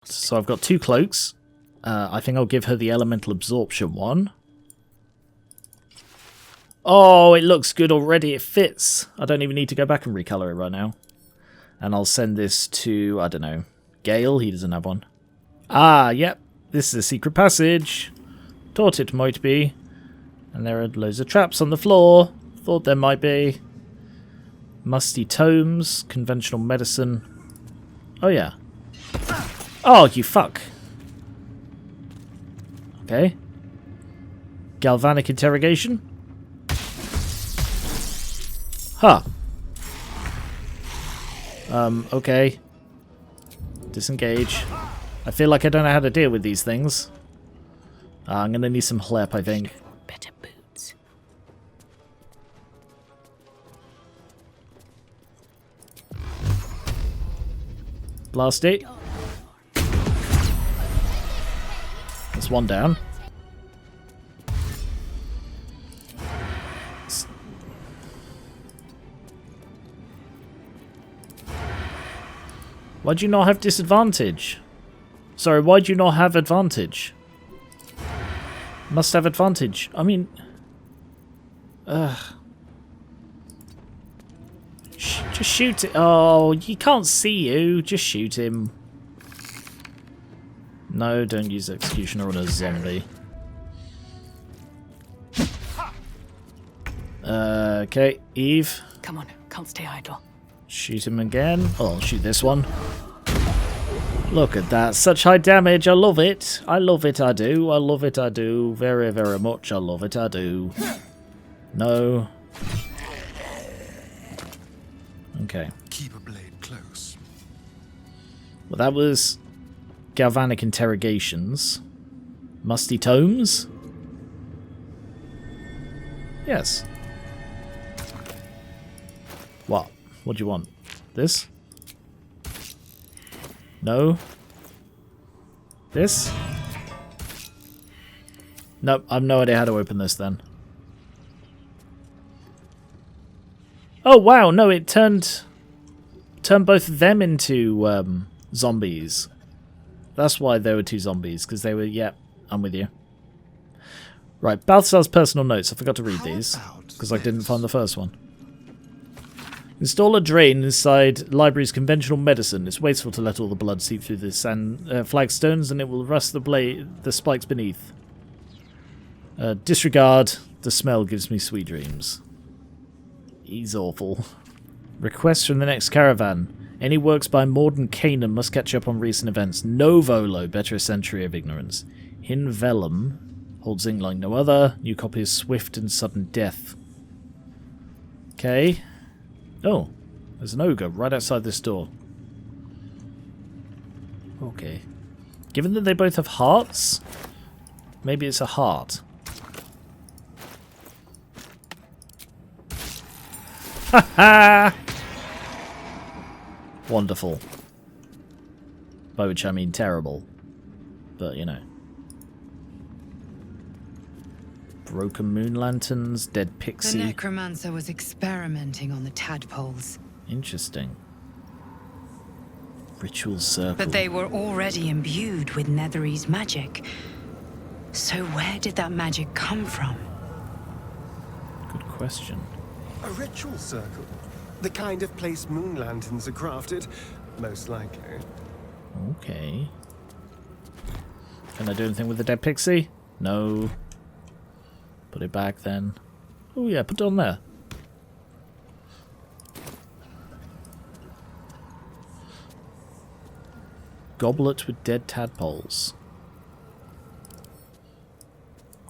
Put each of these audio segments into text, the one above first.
So I've got 2 cloaks. I think I'll give her the elemental absorption one. Oh, it looks good already. It fits. I don't even need to go back and recolor it right now. And I'll send this to, I don't know, Gale. He doesn't have one. Ah, yep. This is a secret passage. Thought it might be. And there are loads of traps on the floor. Thought there might be. Musty tomes. Conventional medicine. Oh, yeah. Oh, you fuck. Okay. Galvanic interrogation. Huh. Okay. Disengage. I feel like I don't know how to deal with these things. I'm gonna need some help, I think. Better boots. Blast it. That's one down. Why'd you not have disadvantage? Sorry, why'd you not have advantage? Must have advantage. I mean... just shoot it. Oh, he can't see you. Just shoot him. No, don't use Executioner on a zombie. Okay, Eve. Come on, can't stay idle. Shoot him again. Oh, I'll shoot this one. Look at that. Such high damage. I love it. I love it, I do. I love it, I do. Very, very much. I love it, I do. No. Okay. Keep a blade close. Well, that was Galvanic Interrogations. Musty Tomes? Yes. What? What do you want? This? No? This? Nope, I have no idea how to open this then. Oh wow, no, it turned both of them into zombies. That's why there were 2 zombies, because they were, yeah, I'm with you. Right, Balthazar's personal notes. I forgot to read these, because I didn't find the first one. Install a drain inside library's conventional medicine. It's wasteful to let all the blood seep through the flagstones, and it will rust the spikes beneath. Disregard. The smell gives me sweet dreams. He's awful. Request from the next caravan. Any works by Morden Canaan must catch up on recent events. No Volo, better a century of ignorance. Hin Vellum holds ink like no other. New copy is Swift and Sudden Death. Okay. Oh, there's an ogre right outside this door. Okay. Given that they both have hearts, maybe it's a heart. Ha ha! Wonderful. By which I mean terrible. But, you know. Broken moon lanterns, dead pixie. The necromancer was experimenting on the tadpoles. Interesting. Ritual circle. But they were already imbued with Netherese magic. So where did that magic come from? Good question. A ritual circle? The kind of place moon lanterns are crafted? Most likely. Okay. Can I do anything with the dead pixie? No. Put it back then. Oh yeah, put it on there. Goblet with dead tadpoles.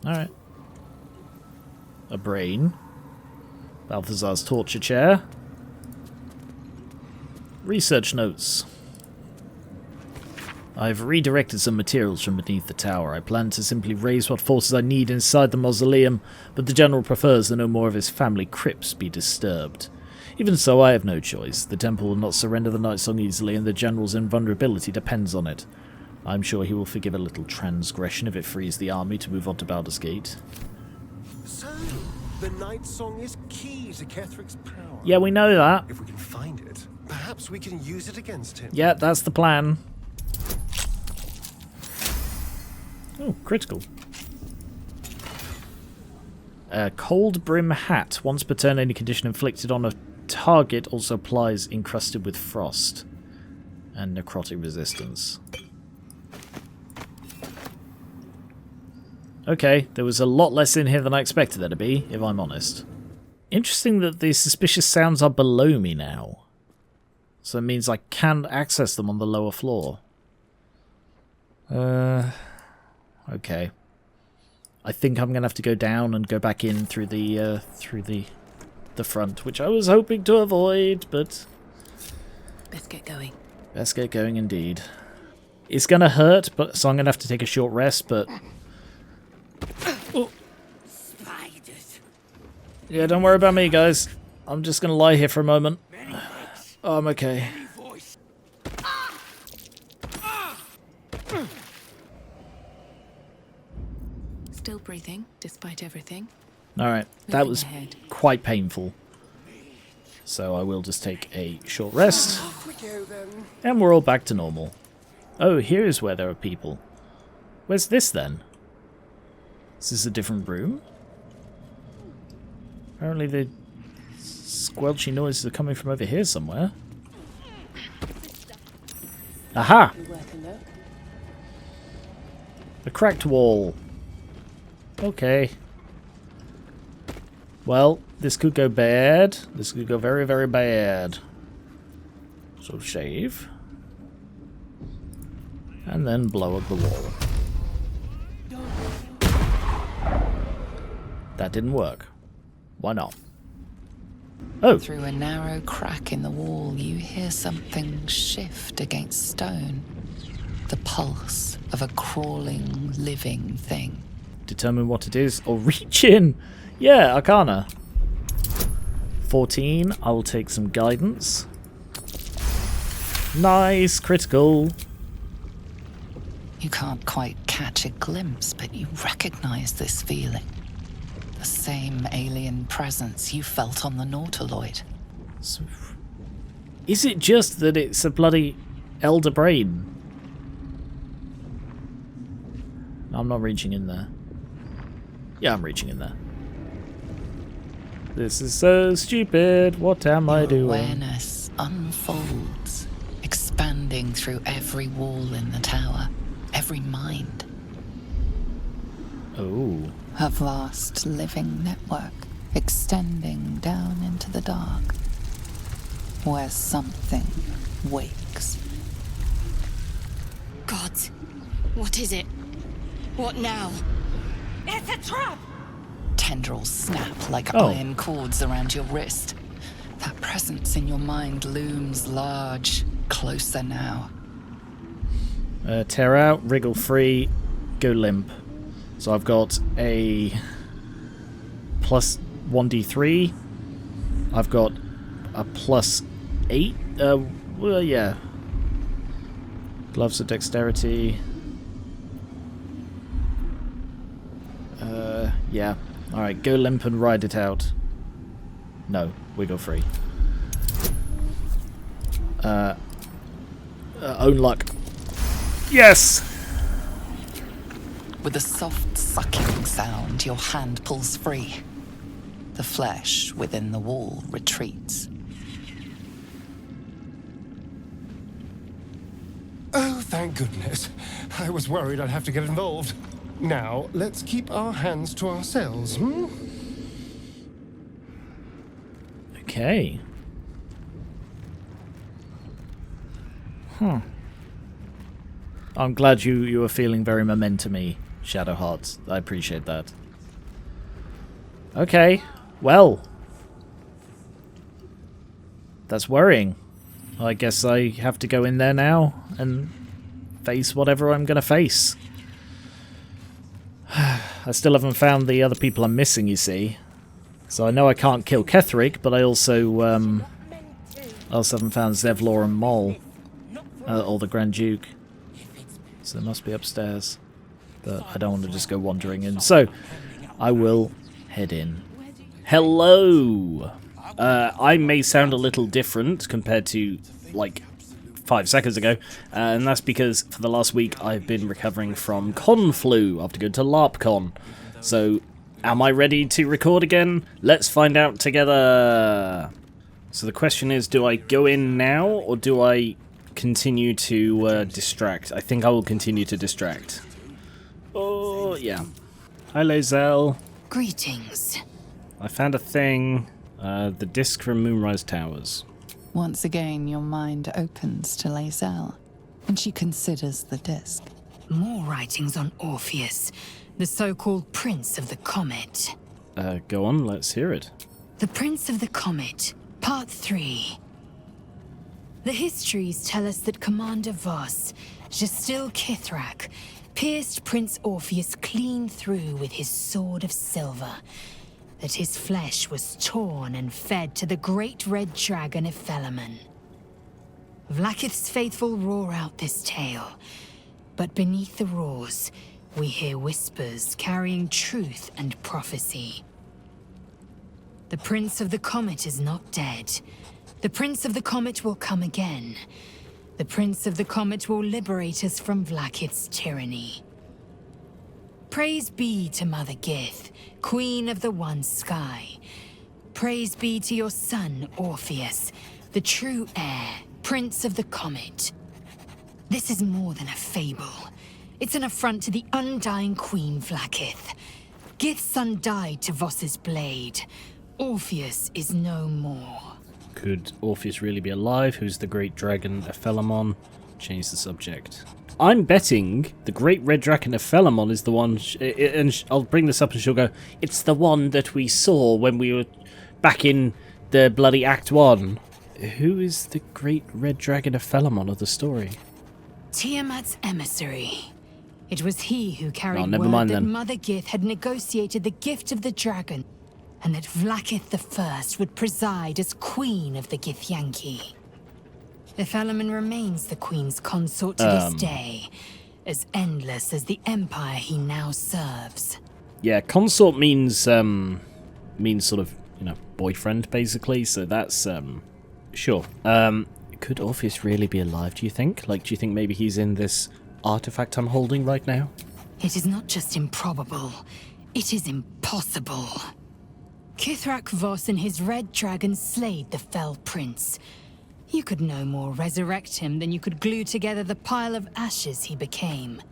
Alright. A brain. Balthazar's torture chair. Research notes. I've redirected some materials from beneath the tower. I plan to simply raise what forces I need inside the mausoleum, but the General prefers that no more of his family crypts be disturbed. Even so, I have no choice. The temple will not surrender the Night Song easily, and the General's invulnerability depends on it. I'm sure he will forgive a little transgression if it frees the army to move on to Baldur's Gate. So, the Night Song is key to Kethric's power. Yeah, we know that. If we can find it, perhaps we can use it against him. Yeah, that's the plan. Oh, critical. Cold Brim Hat. Once per turn, any condition inflicted on a target also applies encrusted with frost and necrotic resistance. Okay, there was a lot less in here than I expected there to be, if I'm honest. Interesting that the suspicious sounds are below me now. So it means I can access them on the lower floor. Okay. I think I'm gonna have to go down and go back in through the front, which I was hoping to avoid, but Best get going. best get going indeed. It's gonna hurt, but so I'm gonna have to take a short rest. But oh. Yeah, don't worry about me, guys. I'm just gonna lie here for a moment. Oh, I'm okay. Still breathing, despite everything. Alright, that was ahead. quite painful. So I will just take a short rest. Off we go then. And we're all back to normal. Oh, here's where there are people. Where's this then? Is this a different room? Apparently the squelchy noises are coming from over here somewhere. Aha! A cracked wall. Okay. Well, this could go bad. This could go very, very bad. So shave. And then blow up the wall. That didn't work. Why not? Oh! Through a narrow crack in the wall, you hear something shift against stone. The pulse of a crawling, living thing. Determine what it is, or reach in! Yeah, Arcana. 14, I will take some guidance. Nice, critical. You can't quite catch a glimpse, but you recognize this feeling. The same alien presence you felt on the Nautiloid. So, is it just that it's a bloody elder brain? I'm not reaching in there. Yeah, I'm reaching in there. This is so stupid. What am I doing? Awareness unfolds, expanding through every wall in the tower, every mind. Oh. A vast living network extending down into the dark, where something wakes. Gods, what is it? What now? It's a trap! Tendrils snap like Oh. iron cords around your wrist. That presence in your mind looms large, closer now. Tear out, wriggle free, go limp. So I've got a plus 1d3. I've got a plus 8. Well, yeah. Gloves of dexterity. Yeah. Alright, go limp and ride it out. No, wiggle free. Own luck. Yes! With a soft sucking sound, your hand pulls free. The flesh within the wall retreats. Oh, thank goodness. I was worried I'd have to get involved. Now, let's keep our hands to ourselves, hmm? Okay. Huh. I'm glad you were feeling very momentum-y, Shadowheart. I appreciate that. Okay. Well. That's worrying. I guess I have to go in there now and face whatever I'm going to face. I still haven't found the other people I'm missing, you see. So I know I can't kill Ketheric, but I also haven't found Zevlor and Mol, or the Grand Duke. So they must be upstairs. But I don't want to just go wandering in. So I will head in. Hello! I may sound a little different compared to, like, 5 seconds ago, and that's because for the last week I've been recovering from con flu after going to LARPCon. So, am I ready to record again? Let's find out together! So the question is, do I go in now, or do I continue to distract? I think I will continue to distract. Oh, yeah. Hi, Lae'zel. Greetings. I found a thing. The disc from Moonrise Towers. Once again, your mind opens to Lae'zel, and she considers the disc. More writings on Orpheus, the so-called Prince of the Comet. Go on, let's hear it. The Prince of the Comet, Part 3. The histories tell us that Commander Voss, Gestil Kithrak, pierced Prince Orpheus clean through with his sword of silver, that his flesh was torn and fed to the great red dragon Ephelamon. Vlaakith's faithful roar out this tale, but beneath the roars, we hear whispers carrying truth and prophecy. The Prince of the Comet is not dead. The Prince of the Comet will come again. The Prince of the Comet will liberate us from Vlaakith's tyranny. Praise be to Mother Gith, Queen of the One Sky. Praise be to your son, Orpheus, the true heir, Prince of the Comet. This is more than a fable. It's an affront to the undying Queen Vlaakith. Gith's son died to Voss's blade. Orpheus is no more. Could Orpheus really be alive? Who's the great dragon Ephelamon? Change the subject. I'm betting the great red dragon Ephelamon is the one, and I'll bring this up and she'll go, it's the one that we saw when we were back in the bloody Act 1. Who is the great red dragon Ephelamon of the story? Tiamat's emissary. It was he who carried never word mind that then. Mother Gith had negotiated the gift of the dragon, and that Vlaakith I would preside as Queen of the Githyanki. Ephelamon remains the Queen's consort to this day, as endless as the empire he now serves. Yeah, consort means sort of, boyfriend, basically, so that's, sure. Could Orpheus really be alive, do you think? Do you think maybe he's in this artifact I'm holding right now? It is not just improbable, it is impossible. Kithrak Voss and his red dragon slayed the fell prince. You could no more resurrect him than you could glue together the pile of ashes he became.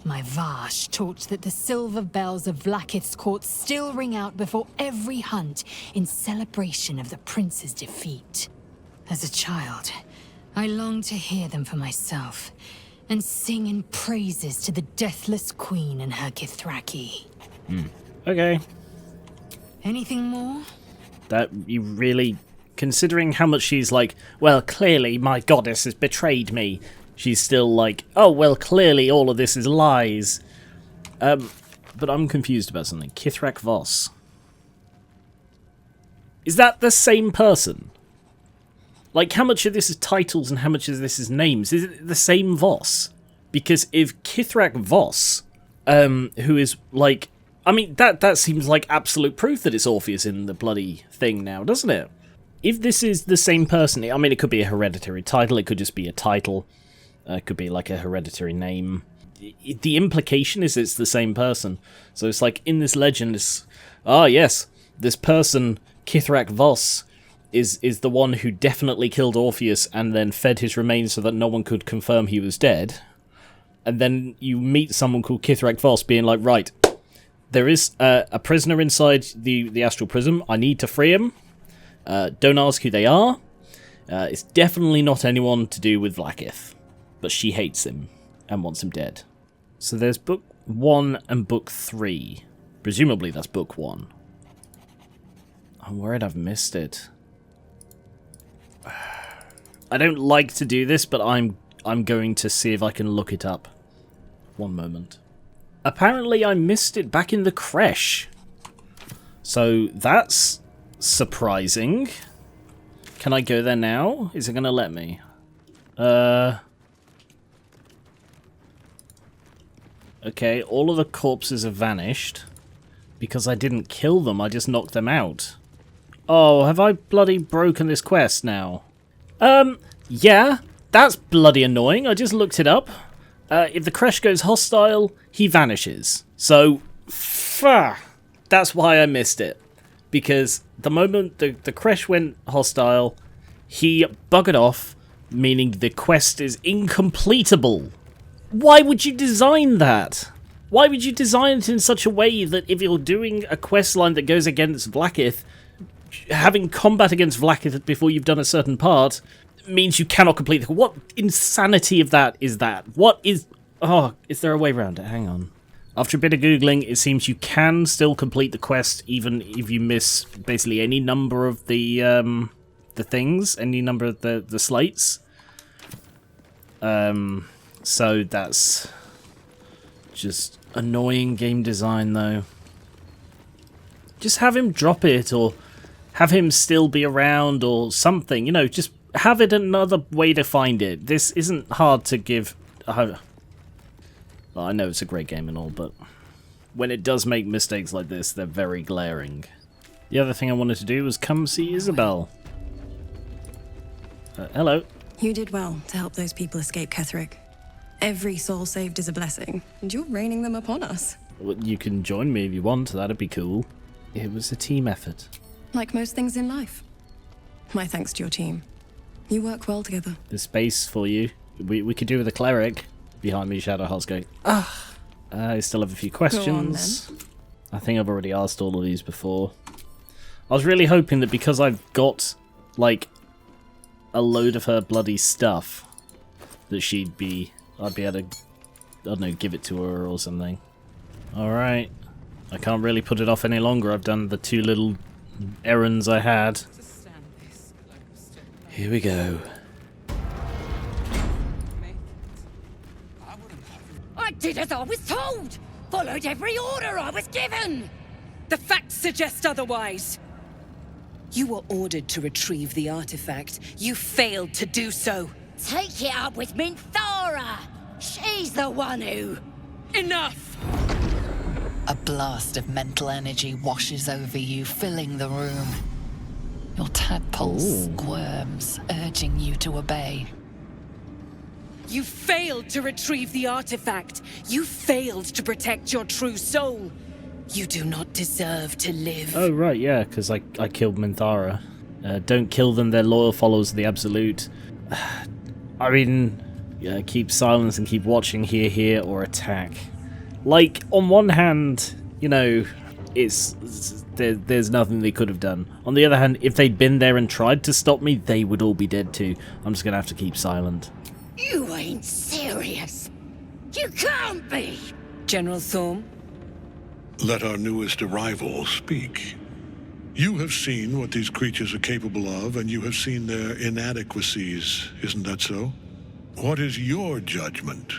My Vash taught that the silver bells of Vlaakith's court still ring out before every hunt in celebration of the prince's defeat. As a child, I longed to hear them for myself, and sing in praises to the deathless queen and her Githraki. Okay. Anything more? That you really... Considering how much she's like, well, clearly my goddess has betrayed me. She's still like, oh, well, clearly all of this is lies. But I'm confused about something. Kithrak Voss. Is that the same person? How much of this is titles and how much of this is names? Is it the same Voss? Because if Kithrak Voss, who is that seems like absolute proof that it's Orpheus in the bloody thing now, doesn't it? If this is the same person, it could be a hereditary title, it could just be a title, it could be like a hereditary name. The implication is it's the same person. So it's like, in this legend, yes, this person, Kithrak Voss, is the one who definitely killed Orpheus and then fed his remains so that no one could confirm he was dead. And then you meet someone called Kithrak Voss being like, right, there is a prisoner inside the astral prism, I need to free him. Don't ask who they are. It's definitely not anyone to do with Vlaakith. But she hates him and wants him dead. So there's book 1 and book 3. Presumably that's book 1. I'm worried I've missed it. I don't like to do this, but I'm going to see if I can look it up. One moment. Apparently I missed it back in the creche. So that's... surprising. Can I go there now? Is it going to let me? Okay, all of the corpses have vanished. Because I didn't kill them, I just knocked them out. Oh, have I bloody broken this quest now? Yeah, That's bloody annoying. I just looked it up. If the Kresh goes hostile, he vanishes. So, that's why I missed it. Because the moment the Kresh went hostile, he buggered off, meaning the quest is incompletable. Why would you design that? Why would you design it in such a way that if you're doing a quest line that goes against Vlaakith, having combat against Vlaakith before you've done a certain part means you cannot complete it? What insanity of that is that? What is... Oh, is there a way around it? Hang on. After a bit of Googling, it seems you can still complete the quest even if you miss basically any number of the things, any number of the slates. So that's just annoying game design, though. Just have him drop it, or have him still be around, or something. You know, just have it another way to find it. This isn't hard to give... Well, I know it's a great game and all, but when it does make mistakes like this, they're very glaring. The other thing I wanted to do was come see Isabel. Hello. You did well to help those people escape Ketheric. Every soul saved is a blessing, and you're raining them upon us. Well, you can join me if you want, that'd be cool. It was a team effort. Like most things in life. My thanks to your team. You work well together. The space for you. We could do with a cleric. Behind me, Shadowheart's going, I still have a few questions. Go on, then. I think I've already asked all of these before. I was really hoping that because I've got, like, a load of her bloody stuff, that I'd be able to, I don't know, give it to her or something. Alright. I can't really put it off any longer. I've done the 2 little errands I had. Here we go. I did as I was told! Followed every order I was given! The facts suggest otherwise. You were ordered to retrieve the artifact. You failed to do so. Take it up with Minthara! She's the one who... Enough! A blast of mental energy washes over you, filling the room. Your tadpole squirms, urging you to obey. You failed to retrieve the artifact. You failed to protect your true soul. You do not deserve to live. Oh, right, yeah, because I killed Minthara. Don't kill them, they're loyal followers of the Absolute. I mean, yeah, keep silence and keep watching, hear, or attack. Like, on one hand, you know, there's nothing they could have done. On the other hand, if they'd been there and tried to stop me, they would all be dead too. I'm just going to have to keep silent. You ain't serious! You can't be! General Thorm? Let our newest arrival speak. You have seen what these creatures are capable of, and you have seen their inadequacies, isn't that so? What is your judgment?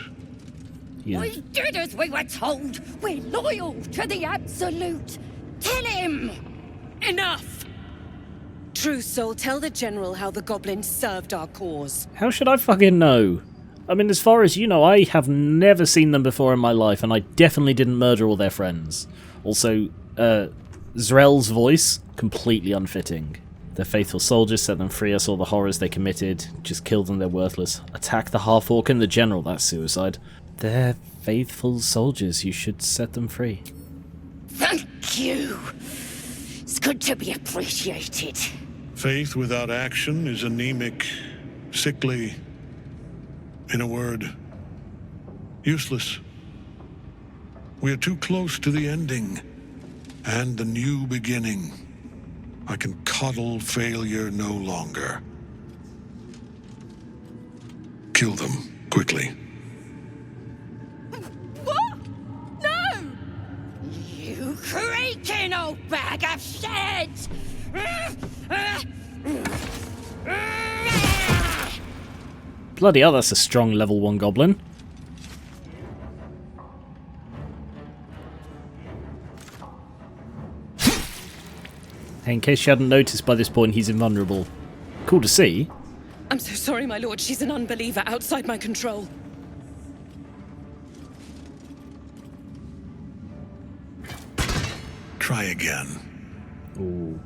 Yeah. We did as we were told! We're loyal to the Absolute! Tell him! Enough! True Soul, tell the General how the goblins served our cause. How should I fucking know? I mean, as far as you know, I have never seen them before in my life, and I definitely didn't murder all their friends. Also, Zrel's voice, completely unfitting. Their faithful soldiers set them free, I saw the horrors they committed. Just kill them, they're worthless. Attack the half-orc and the General, that's suicide. They're faithful soldiers, you should set them free. Thank you! It's good to be appreciated. Faith without action is anemic, sickly, in a word, useless. We are too close to the ending, and the new beginning. I can coddle failure no longer. Kill them, quickly. What? No! You creaking old bag of shit! Bloody hell, that's a strong level 1 goblin. Hey, in case you hadn't noticed by this point, he's invulnerable. Cool to see. I'm so sorry, my lord. She's an unbeliever outside my control. Try again. Ooh.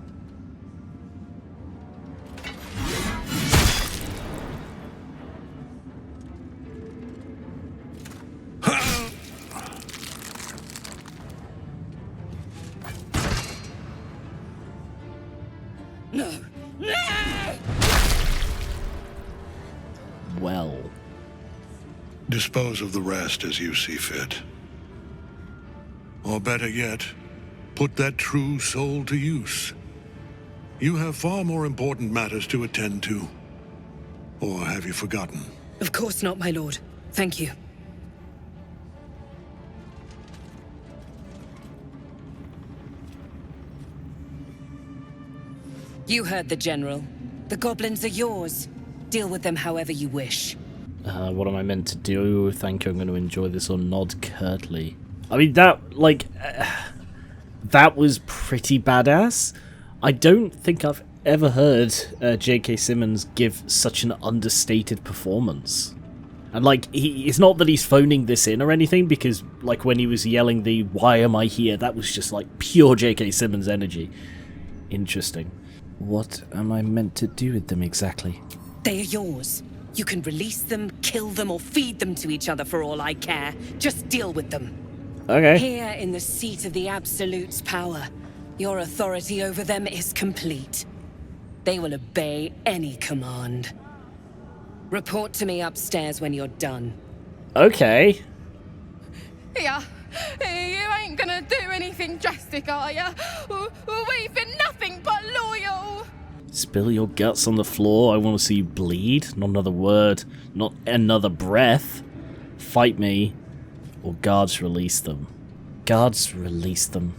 Dispose of the rest as you see fit. Or better yet, put that true soul to use. You have far more important matters to attend to. Or have you forgotten? Of course not, my lord. Thank you. You heard the General. The goblins are yours. Deal with them however you wish. What am I meant to do? Thank you, I'm going to enjoy this or nod curtly. I mean, that, like, that was pretty badass. I don't think I've ever heard J.K. Simmons give such an understated performance. And, like, it's not that he's phoning this in or anything, because, like, when he was yelling the "Why am I here?" that was just, like, pure J.K. Simmons energy. Interesting. What am I meant to do with them exactly? They are yours. You can release them, kill them, or feed them to each other for all I care. Just deal with them. Okay. Here in the seat of the Absolute's power, your authority over them is complete. They will obey any command. Report to me upstairs when you're done. Okay. Yeah, you ain't gonna do anything drastic, are ya? We've been nothing but loyal. Spill your guts on the floor. I want to see you bleed. Not another word. Not another breath. Fight me. Or guards release them. Guards release them.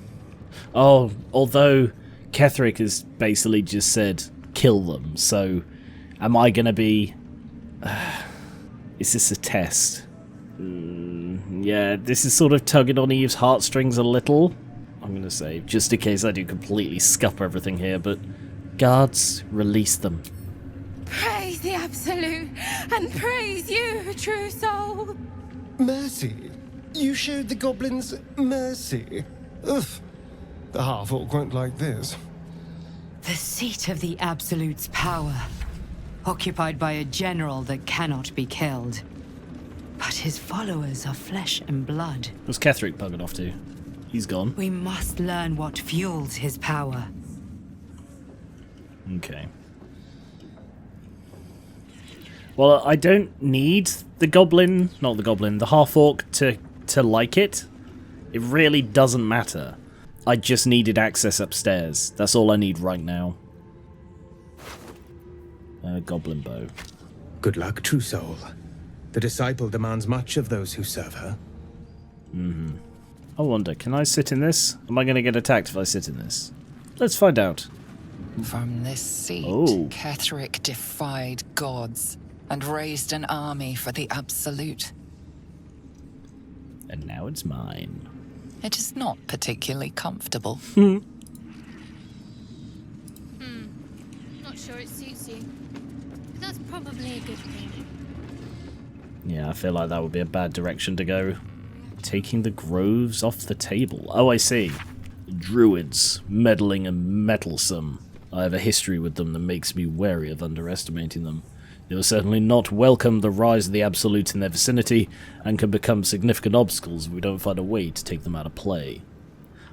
Oh, although Ketheric has basically just said kill them. So, am I going to be... is this a test? Yeah, this is sort of tugging on Eve's heartstrings a little. I'm going to say, just in case I do completely scuff everything here, but... Guards, release them. Praise the Absolute, and praise you, true soul. Mercy? You showed the goblins mercy? Ugh. The half-orc won't like this. The seat of the Absolute's power, occupied by a general that cannot be killed. But his followers are flesh and blood. What's Ketheric buggered off to? He's gone. We must learn what fuels his power. Okay. Well, I don't need the half-orc to like it. It really doesn't matter. I just needed access upstairs. That's all I need right now. Goblin bow. Good luck, true soul. The disciple demands much of those who serve her. I wonder, can I sit in this? Am I going to get attacked if I sit in this? Let's find out. From this seat, Ketheric defied gods and raised an army for the Absolute. And now it's mine. It is not particularly comfortable. Not sure it suits you. But that's probably a good thing. Yeah, I feel like that would be a bad direction to go. Taking the groves off the table. Oh, I see. Druids, meddling and meddlesome. I have a history with them that makes me wary of underestimating them. They will certainly not welcome the rise of the Absolute in their vicinity, and can become significant obstacles if we don't find a way to take them out of play.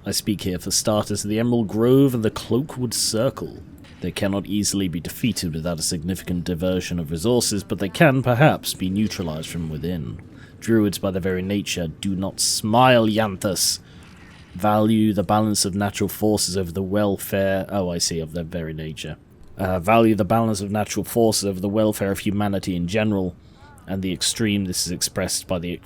I speak here for starters of the Emerald Grove and the Cloakwood Circle. They cannot easily be defeated without a significant diversion of resources, but they can, perhaps, be neutralized from within. Druids, by their very nature, do not smile, Yanthus. Value the balance of natural forces over the welfare... Oh, I see, of their very nature. Value the balance of natural forces over the welfare of humanity in general, and the extreme this is expressed by the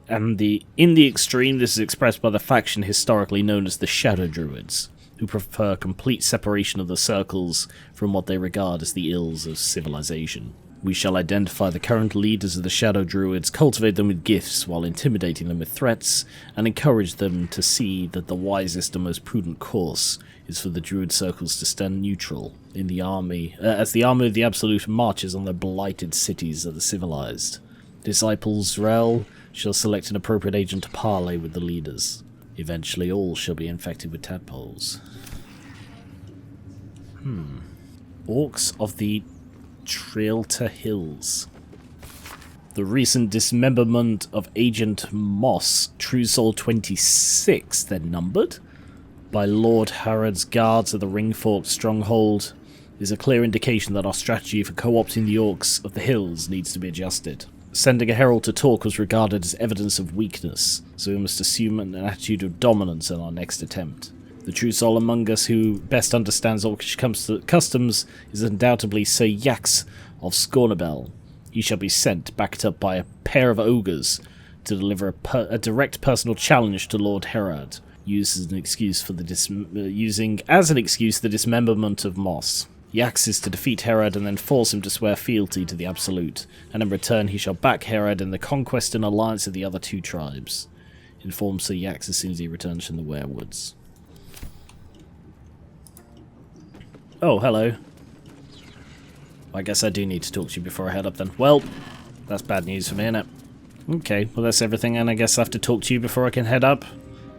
in the extreme this is expressed by the faction historically known as the Shadow Druids, who prefer complete separation of the circles from what they regard as the ills of civilization. We shall identify the current leaders of the Shadow Druids, cultivate them with gifts while intimidating them with threats, and encourage them to see that the wisest and most prudent course is for the Druid circles to stand neutral in the army, as the army of the Absolute marches on the blighted cities of the civilized. Disciples Rel shall select an appropriate agent to parley with the leaders. Eventually all shall be infected with tadpoles. Orcs of the Trailta Hills. The recent dismemberment of Agent Moss, True Soul 26, they're numbered, by Lord Harrod's guards of the Ringfork stronghold, is a clear indication that our strategy for co-opting the Orcs of the Hills needs to be adjusted. sending a herald to talk was regarded as evidence of weakness, so we must assume an attitude of dominance in our next attempt. The true soul among us who best understands Orcish customs is undoubtedly Sir Yax of Scornabel. He shall be sent, backed up by a pair of ogres, to deliver a direct personal challenge to Lord Herod, using as an excuse the dismemberment of Moss. Yax is to defeat Herod and then force him to swear fealty to the Absolute, and in return he shall back Herod in the conquest and alliance of the other two tribes. Inform Sir Yax as soon as he returns from the Werewoods. Oh, hello. I guess I do need to talk to you before I head up then. Well, that's bad news for me, innit? Okay, well that's everything, and I guess I have to talk to you before I can head up.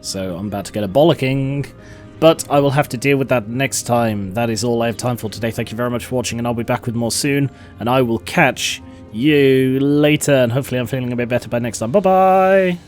So I'm about to get a bollocking, but I will have to deal with that next time. That is all I have time for today. Thank you very much for watching, and I'll be back with more soon, and I will catch you later, and hopefully I'm feeling a bit better by next time. Bye-bye!